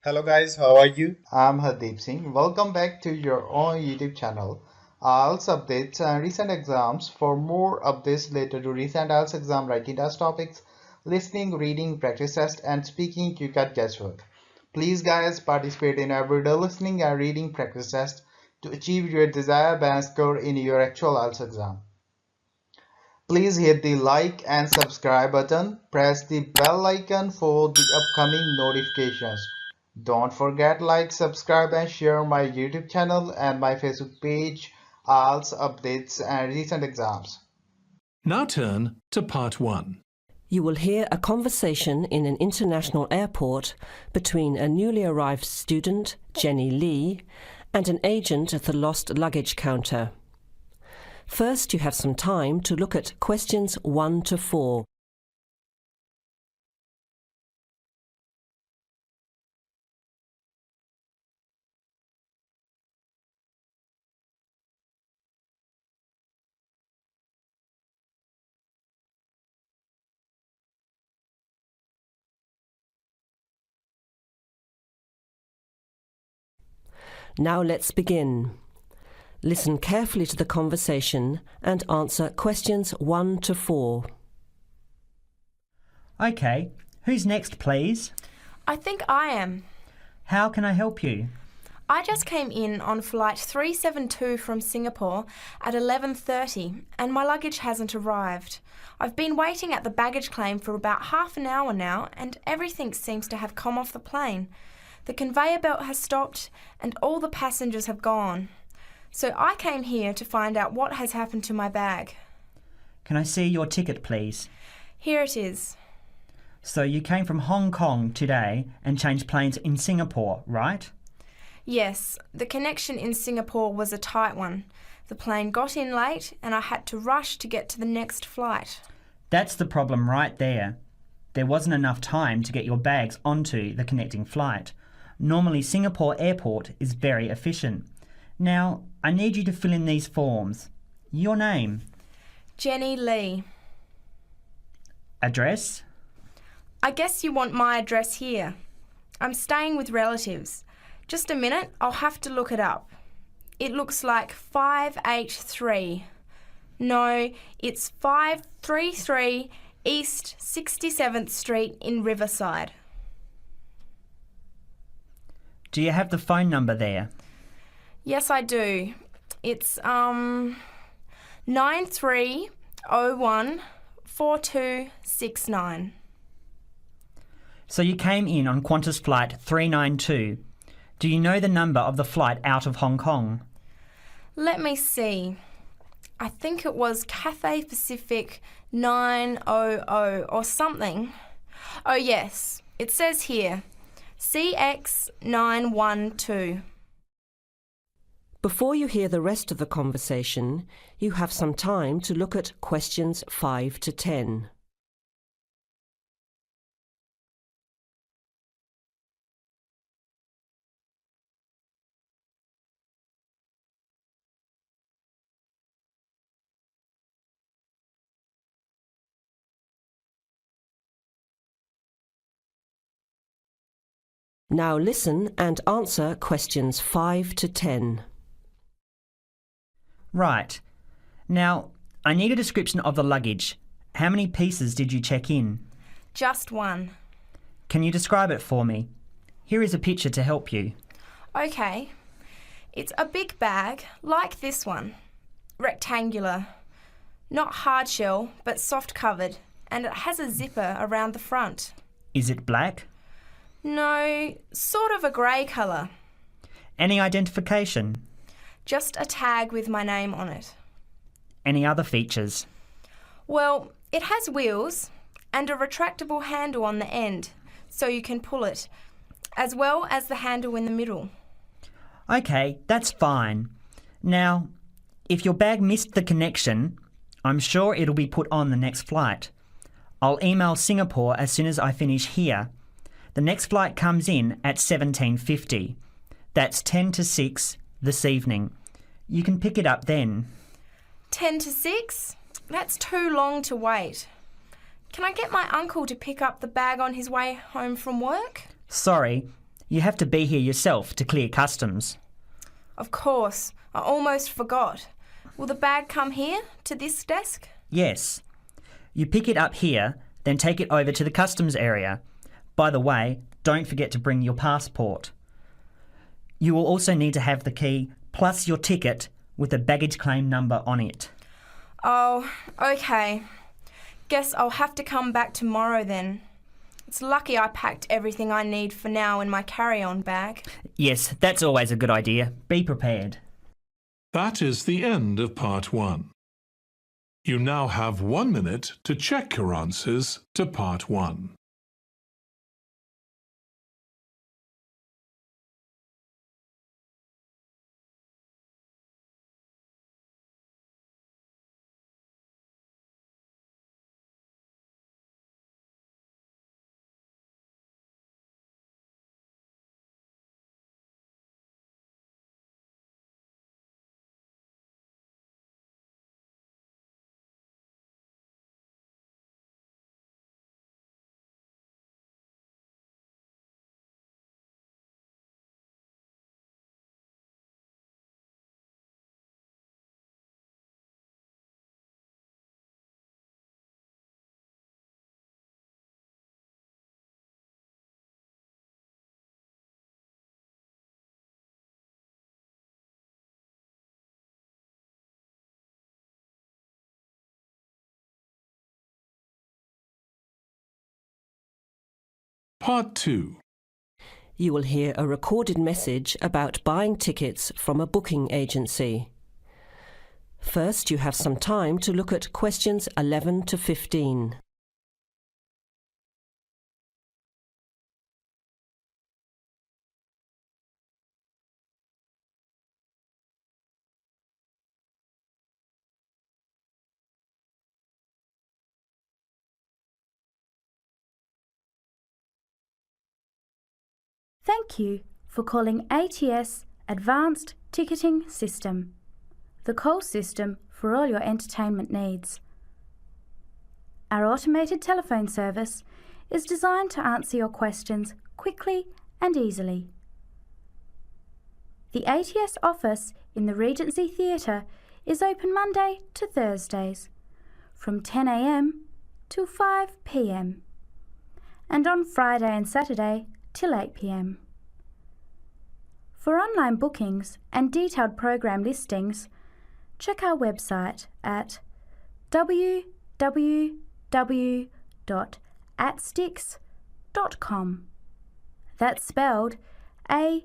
Hello guys, how are you? I'm Hardeep Singh. Welcome back to your own YouTube channel. IELTS updates and recent exams. For more updates related to recent IELTS exam writing test topics, listening, reading, practice test, and speaking, you got guesswork. Please, guys, participate in everyday listening and reading practice test to achieve your desired band score in your actual IELTS exam. Please hit the like and subscribe button. Press the bell icon for the upcoming notifications. Don't forget like, subscribe and share my YouTube channel and my Facebook page, IELTS updates and recent exams. Now turn to part 1. You will hear a conversation in an international airport between a newly arrived student, Jenny Lee, and an agent at the lost luggage counter. First, you have some time to look at questions 1 to 4. Now let's begin. Listen carefully to the conversation and answer questions 1 to 4. OK, who's next, please? I think I am. How can I help you? I just came in on flight 372 from Singapore at 11:30 and my luggage hasn't arrived. I've been waiting at the baggage claim for about half an hour now and everything seems to have come off the plane. The conveyor belt has stopped and all the passengers have gone. So I came here to find out what has happened to my bag. Can I see your ticket, please? Here it is. So you came from Hong Kong today and changed planes in Singapore, right? Yes, the connection in Singapore was a tight one. The plane got in late and I had to rush to get to the next flight. That's the problem right there. There wasn't enough time to get your bags onto the connecting flight. Normally, Singapore Airport is very efficient. Now, I need you to fill in these forms. Your name. Jenny Lee. Address. I guess you want my address here. I'm staying with relatives. Just a minute, I'll have to look it up. It looks like 583. No, it's 533 East 67th Street in Riverside. Do you have the phone number there? Yes, I do. It's 93014269. So you came in on Qantas Flight 392. Do you know the number of the flight out of Hong Kong? Let me see. I think it was Cathay Pacific 900 or something. Oh yes, it says here, CX912. Before you hear the rest of the conversation, you have some time to look at questions 5 to 10. Now listen and answer questions 5 to 10. Right. Now, I need a description of the luggage. How many pieces did you check in? Just one. Can you describe it for me? Here is a picture to help you. Okay. It's a big bag, like this one. Rectangular. Not hard shell, but soft covered, and it has a zipper around the front. Is it black? No, sort of a grey colour. Any identification? Just a tag with my name on it. Any other features? Well, it has wheels and a retractable handle on the end, so you can pull it, as well as the handle in the middle. OK, that's fine. Now, if your bag missed the connection, I'm sure it'll be put on the next flight. I'll email Singapore as soon as I finish here. The next flight comes in at 17:50. That's 10 to 6 this evening. You can pick it up then. 10 to 6? That's too long to wait. Can I get my uncle to pick up the bag on his way home from work? Sorry, You have to be here yourself to clear customs. Of course, I almost forgot. Will the bag come here, to this desk? Yes. You pick it up here, then take it over to the customs area. By the way, don't forget to bring your passport. You will also need to have the key plus your ticket with a baggage claim number on it. Oh, okay. Guess I'll have to come back tomorrow then. It's lucky I packed everything I need for now in my carry-on bag. Yes, that's always a good idea. Be prepared. That is the end of Part 1. You now have 1 minute to check your answers to Part 1. Part 2. You will hear a recorded message about buying tickets from a booking agency. First, you have some time to look at questions 11 to 15. Thank you for calling ATS Advanced Ticketing System, the call system for all your entertainment needs. Our automated telephone service is designed to answer your questions quickly and easily. The ATS office in the Regency Theatre is open Monday to Thursdays from 10 a.m. till 5 p.m. and on Friday and Saturday till 8 p.m. For online bookings and detailed program listings, check our website at www.atstix.com. That's spelled ATSTIX.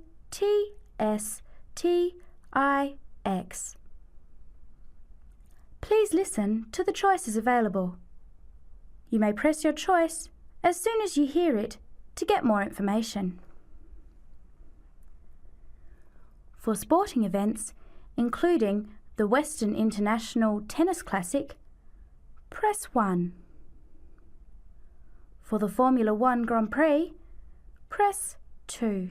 Please listen to the choices available. You may press your choice as soon as you hear it to get more information. For sporting events, including the Western International Tennis Classic, press 1. For the Formula 1 Grand Prix, press 2.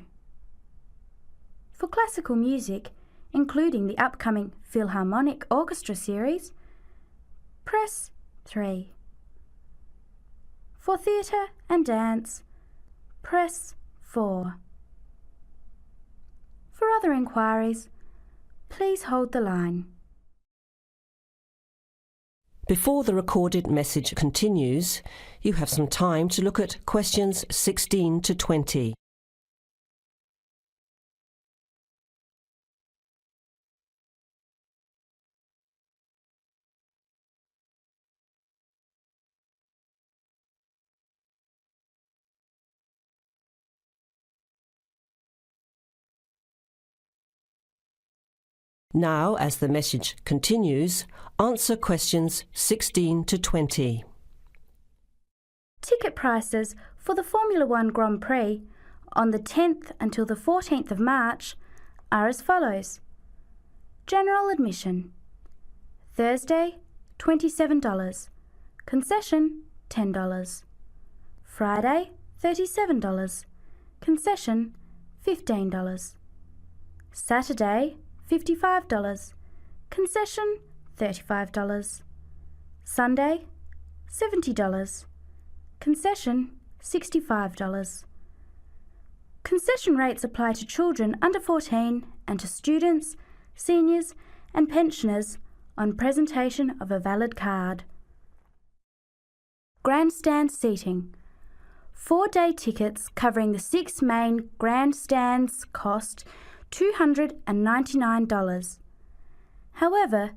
For classical music, including the upcoming Philharmonic Orchestra series, press 3. For theatre and dance, press 4. For other inquiries, please hold the line. Before the recorded message continues, you have some time to look at questions 16 to 20. Now, as the message continues, answer questions 16 to 20. Ticket prices for the Formula 1 Grand Prix on the 10th until the 14th of March are as follows. General admission. Thursday, $27. Concession, $10. Friday, $37. Concession, $15. Saturday, $55. Concession, $35. Sunday, $70. Concession, $65. Concession rates apply to children under 14 and to students, seniors and pensioners on presentation of a valid card. Grandstand seating. 4-day tickets covering the 6 main grandstands cost $299. However,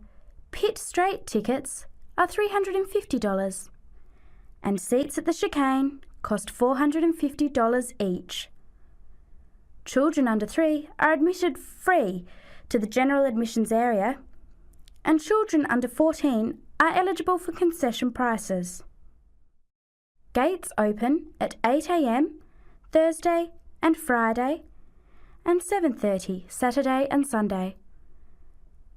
pit straight tickets are $350 and seats at the chicane cost $450 each. Children under 3 are admitted free to the general admissions area, and children under 14 are eligible for concession prices. Gates open at 8 a.m. Thursday and Friday and 7:30 Saturday and Sunday.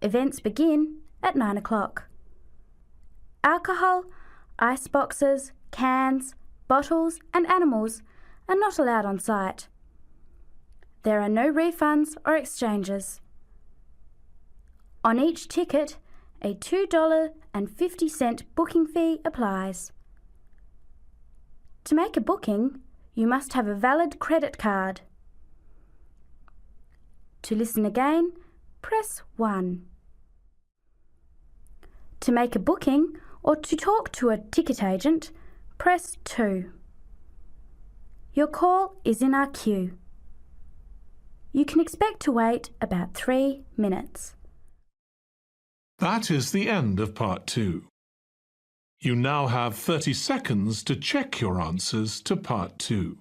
Events begin at 9 o'clock. Alcohol, ice boxes, cans, bottles and animals are not allowed on site. There are no refunds or exchanges. On each ticket, a $2.50 booking fee applies. To make a booking, you must have a valid credit card. To listen again, press 1. To make a booking or to talk to a ticket agent, press 2. Your call is in our queue. You can expect to wait about 3 minutes. That is the end of Part 2. You now have 30 seconds to check your answers to Part 2.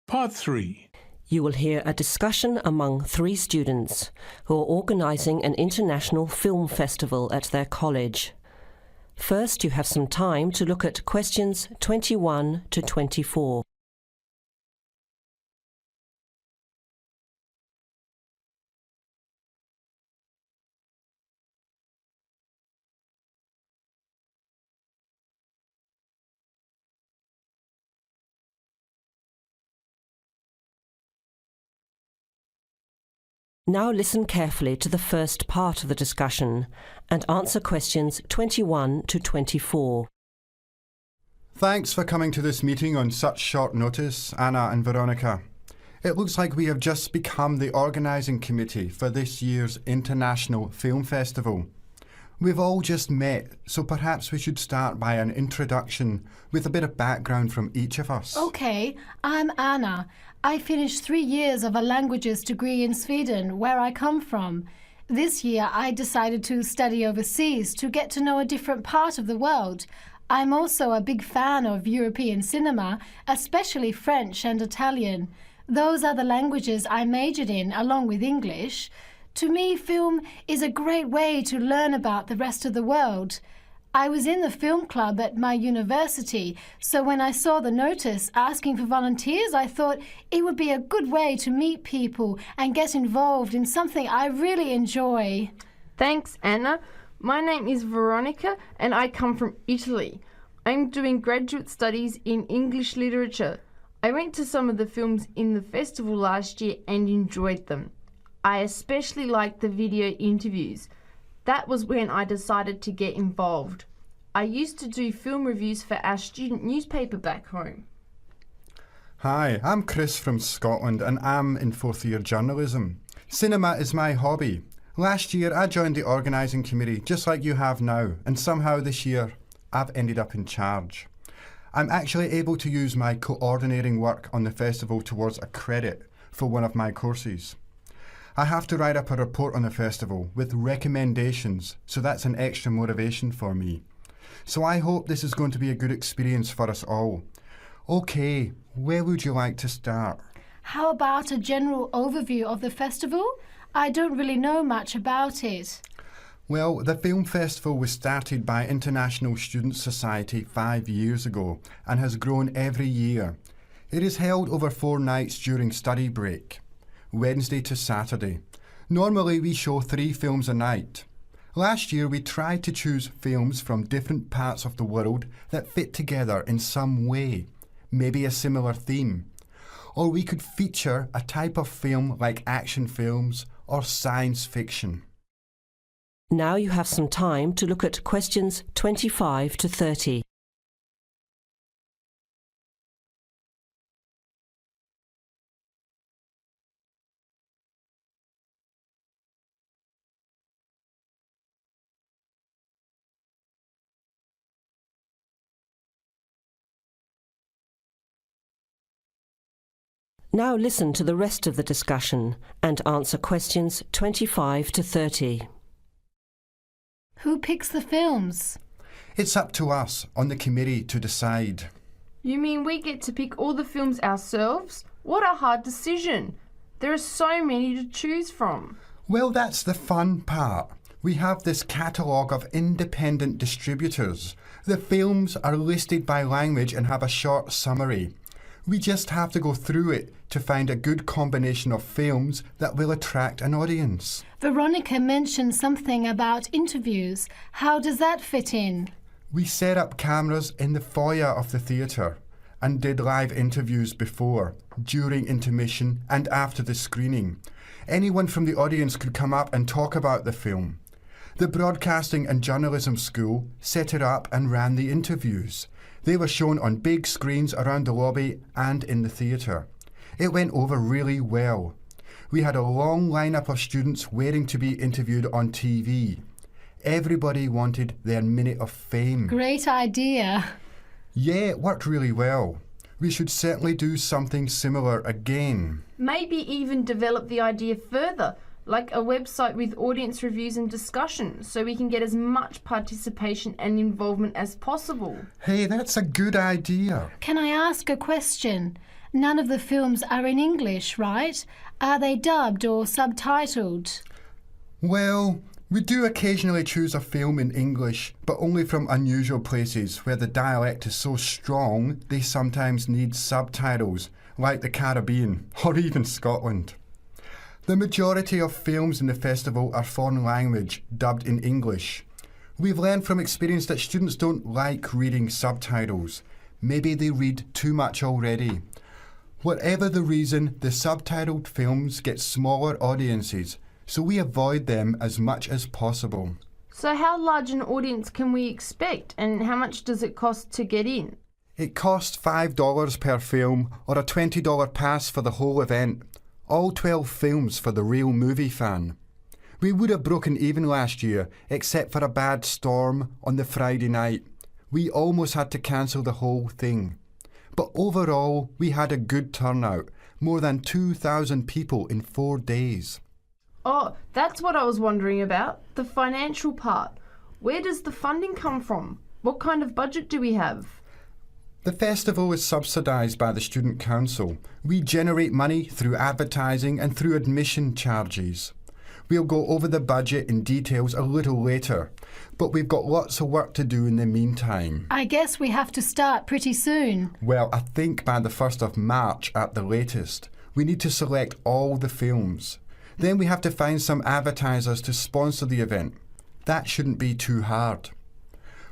Part 3. You will hear a discussion among 3 students who are organising an international film festival at their college. First, you have some time to look at questions 21 to 24. Now listen carefully to the first part of the discussion and answer questions 21 to 24. Thanks for coming to this meeting on such short notice, Anna and Veronica. It looks like we have just become the organising committee for this year's International Film Festival. We've all just met, so perhaps we should start by an introduction with a bit of background from each of us. Okay, I'm Anna. I finished 3 years of a languages degree in Sweden, where I come from. This year I decided to study overseas to get to know a different part of the world. I'm also a big fan of European cinema, especially French and Italian. Those are the languages I majored in, along with English. To me, film is a great way to learn about the rest of the world. I was in the film club at my university, so when I saw the notice asking for volunteers, I thought it would be a good way to meet people and get involved in something I really enjoy. Thanks, Anna. My name is Veronica and I come from Italy. I'm doing graduate studies in English literature. I went to some of the films in the festival last year and enjoyed them. I especially liked the video interviews. That was when I decided to get involved. I used to do film reviews for our student newspaper back home. Hi, I'm Chris from Scotland and I'm in 4th year journalism. Cinema is my hobby. Last year I joined the organising committee just like you have now, and somehow this year I've ended up in charge. I'm actually able to use my coordinating work on the festival towards a credit for one of my courses. I have to write up a report on the festival with recommendations, so that's an extra motivation for me. So I hope this is going to be a good experience for us all. Okay, where would you like to start? How about a general overview of the festival? I don't really know much about it. Well, the film festival was started by International Student Society 5 years ago and has grown every year. It is held over 4 nights during study break, Wednesday to Saturday. Normally we show 3 films a night. Last year we tried to choose films from different parts of the world that fit together in some way, maybe a similar theme. Or we could feature a type of film like action films or science fiction. Now you have some time to look at questions 25 to 30. Now listen to the rest of the discussion and answer questions 25 to 30. Who picks the films? It's up to us on the committee to decide. You mean we get to pick all the films ourselves? What a hard decision. There are so many to choose from. Well, that's the fun part. We have this catalogue of independent distributors. The films are listed by language and have a short summary. We just have to go through it to find a good combination of films that will attract an audience. Veronica mentioned something about interviews. How does that fit in? We set up cameras in the foyer of the theatre and did live interviews before, during intermission and after the screening. Anyone from the audience could come up and talk about the film. The Broadcasting and Journalism School set it up and ran the interviews. They were shown on big screens around the lobby and in the theatre. It went over really well. We had a long lineup of students waiting to be interviewed on TV. Everybody wanted their minute of fame. Great idea. Yeah, it worked really well. We should certainly do something similar again. Maybe even develop the idea further, like a website with audience reviews and discussion, so we can get as much participation and involvement as possible. Hey, that's a good idea. Can I ask a question? None of the films are in English, right? Are they dubbed or subtitled? Well, we do occasionally choose a film in English, but only from unusual places where the dialect is so strong they sometimes need subtitles, like the Caribbean or even Scotland. The majority of films in the festival are foreign language, dubbed in English. We've learned from experience that students don't like reading subtitles. Maybe they read too much already. Whatever the reason, the subtitled films get smaller audiences, so we avoid them as much as possible. So how large an audience can we expect, and how much does it cost to get in? It costs $5 per film or a $20 pass for the whole event. All 12 films for the real movie fan. We would have broken even last year, except for a bad storm on the Friday night. We almost had to cancel the whole thing. But overall, we had a good turnout, more than 2,000 people in 4 days. Oh, that's what I was wondering about, the financial part. Where does the funding come from? What kind of budget do we have? The festival is subsidised by the Student Council. We generate money through advertising and through admission charges. We'll go over the budget in details a little later, but we've got lots of work to do in the meantime. I guess we have to start pretty soon. Well, I think by the 1st of March at the latest. We need to select all the films. Then we have to find some advertisers to sponsor the event. That shouldn't be too hard.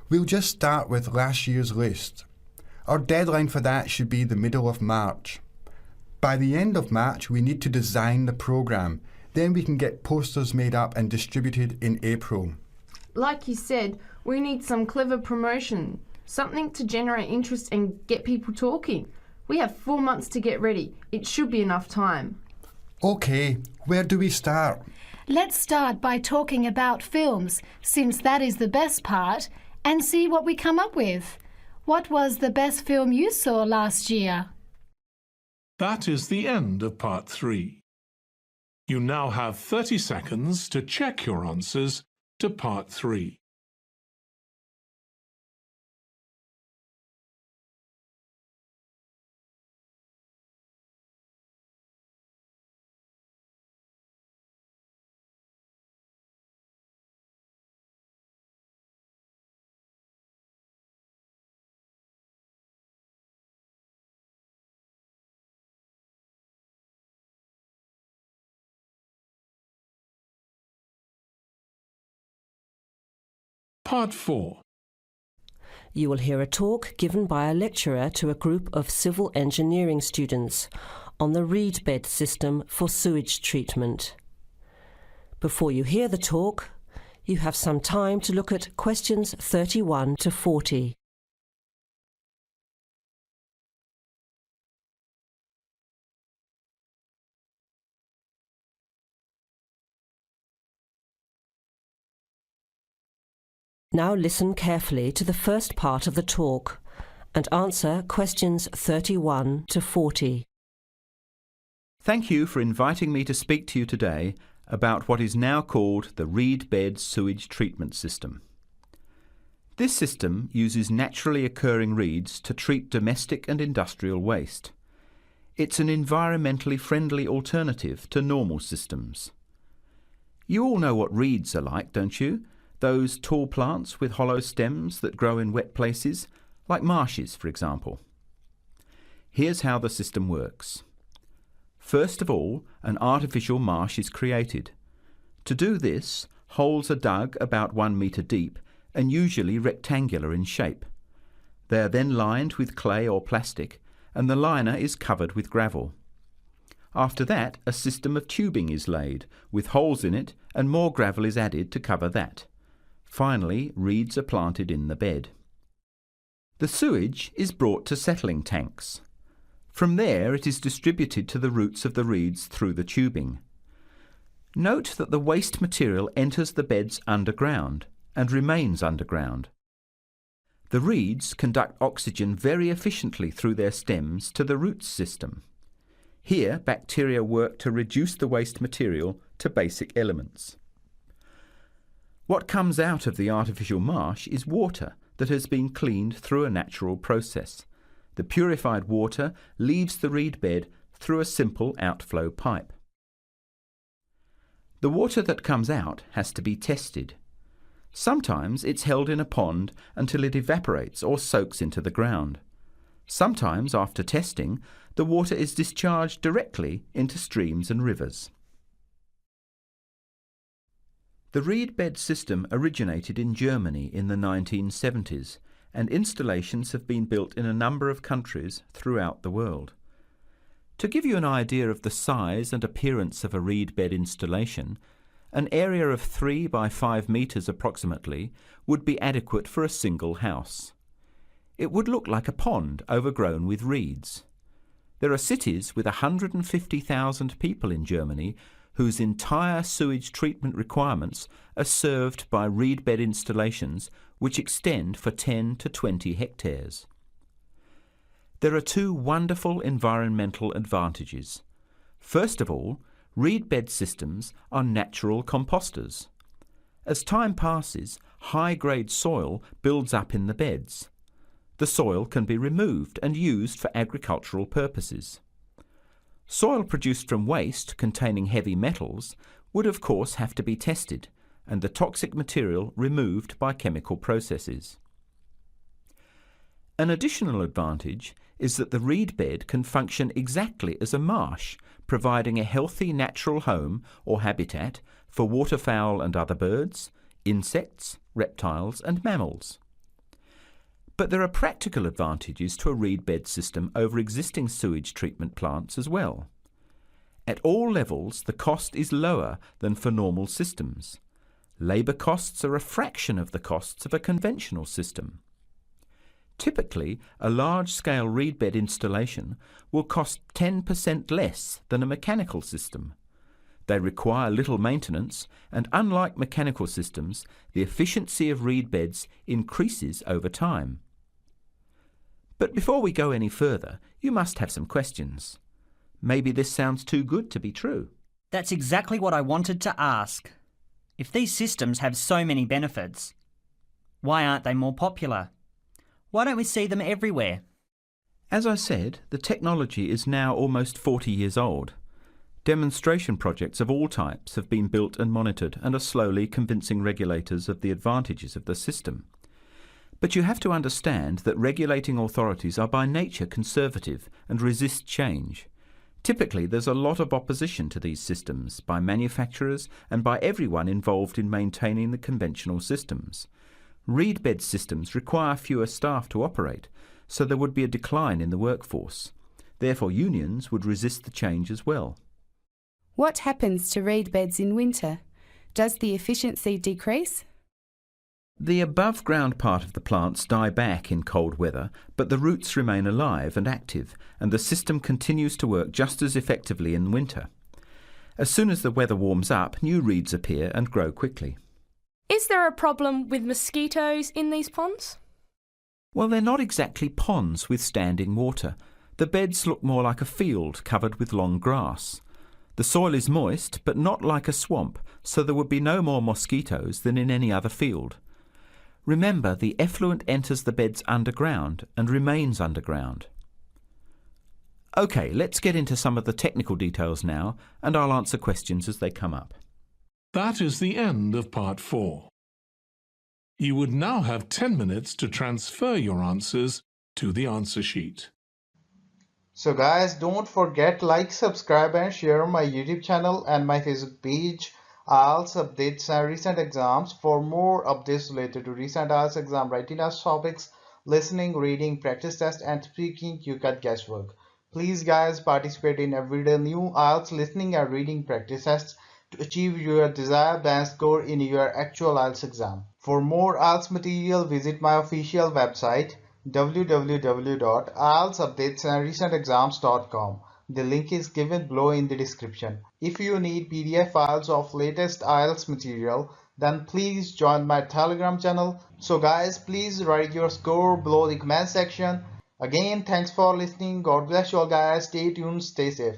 We'll just start with last year's list. Our deadline for that should be the middle of March. By the end of March, we need to design the programme. Then we can get posters made up and distributed in April. Like you said, we need some clever promotion, something to generate interest and get people talking. We have 4 months to get ready. It should be enough time. Okay, where do we start? Let's start by talking about films, since that is the best part, and see what we come up with. What was the best film you saw last year? That is the end of part 3. You now have 30 seconds to check your answers to part 3. Part 4. You will hear a talk given by a lecturer to a group of civil engineering students on the reed bed system for sewage treatment. Before you hear the talk, you have some time to look at questions 31 to 40. Now listen carefully to the first part of the talk and answer questions 31 to 40. Thank you for inviting me to speak to you today about what is now called the reed bed sewage treatment system. This system uses naturally occurring reeds to treat domestic and industrial waste. It's an environmentally friendly alternative to normal systems. You all know what reeds are like, don't you? Those tall plants with hollow stems that grow in wet places, like marshes, for example. Here's how the system works. First of all, an artificial marsh is created. To do this, holes are dug about 1 metre deep and usually rectangular in shape. They are then lined with clay or plastic, and the liner is covered with gravel. After that, a system of tubing is laid, with holes in it, and more gravel is added to cover that. Finally, reeds are planted in the bed. The sewage is brought to settling tanks. From there, it is distributed to the roots of the reeds through the tubing. Note that the waste material enters the beds underground and remains underground. The reeds conduct oxygen very efficiently through their stems to the roots system. Here, bacteria work to reduce the waste material to basic elements. What comes out of the artificial marsh is water that has been cleaned through a natural process. The purified water leaves the reed bed through a simple outflow pipe. The water that comes out has to be tested. Sometimes it's held in a pond until it evaporates or soaks into the ground. Sometimes, after testing, the water is discharged directly into streams and rivers. The reed bed system originated in Germany in the 1970s, and installations have been built in a number of countries throughout the world. To give you an idea of the size and appearance of a reed bed installation, an area of 3 by 5 metres approximately would be adequate for a single house. It would look like a pond overgrown with reeds. There are cities with 150,000 people in Germany whose entire sewage treatment requirements are served by reed bed installations which extend for 10 to 20 hectares. There are 2 wonderful environmental advantages. First of all, reed bed systems are natural composters. As time passes, high-grade soil builds up in the beds. The soil can be removed and used for agricultural purposes. Soil produced from waste containing heavy metals would of course have to be tested and the toxic material removed by chemical processes. An additional advantage is that the reed bed can function exactly as a marsh, providing a healthy natural home or habitat for waterfowl and other birds, insects, reptiles and mammals. But there are practical advantages to a reed bed system over existing sewage treatment plants as well. At all levels, the cost is lower than for normal systems. Labour costs are a fraction of the costs of a conventional system. Typically, a large-scale reed bed installation will cost 10% less than a mechanical system. They require little maintenance, and unlike mechanical systems, the efficiency of reed beds increases over time. But before we go any further, you must have some questions. Maybe this sounds too good to be true. That's exactly what I wanted to ask. If these systems have so many benefits, why aren't they more popular? Why don't we see them everywhere? As I said, the technology is now almost 40 years old. Demonstration projects of all types have been built and monitored and are slowly convincing regulators of the advantages of the system. But you have to understand that regulating authorities are by nature conservative and resist change. Typically, there's a lot of opposition to these systems by manufacturers and by everyone involved in maintaining the conventional systems. Reed bed systems require fewer staff to operate, so there would be a decline in the workforce. Therefore, unions would resist the change as well. What happens to reed beds in winter? Does the efficiency decrease? The above-ground part of the plants die back in cold weather, but the roots remain alive and active, and the system continues to work just as effectively in winter. As soon as the weather warms up, new reeds appear and grow quickly. Is there a problem with mosquitoes in these ponds? Well, they're not exactly ponds with standing water. The beds look more like a field covered with long grass. The soil is moist, but not like a swamp, so there would be no more mosquitoes than in any other field. Remember, the effluent enters the beds underground and remains underground. OK, let's get into some of the technical details now, and I'll answer questions as they come up. That is the end of part 4. You would now have 10 minutes to transfer your answers to the answer sheet. So guys, don't forget like, subscribe and share my YouTube channel and my Facebook page. IELTS updates and recent exams. For more updates related to recent IELTS exam writing test topics, listening, reading, practice test and speaking, you got guesswork. Please guys, participate in everyday new IELTS listening and reading practice tests to achieve your desired band score in your actual IELTS exam. For more IELTS material, visit my official website www.ieltsupdatesandrecentexams.com. The link is given below in the description. If you need PDF files of latest IELTS material, then please join my Telegram channel. So guys, please write your score below the comment section. Again, thanks for listening. God bless you all guys. Stay tuned, stay safe.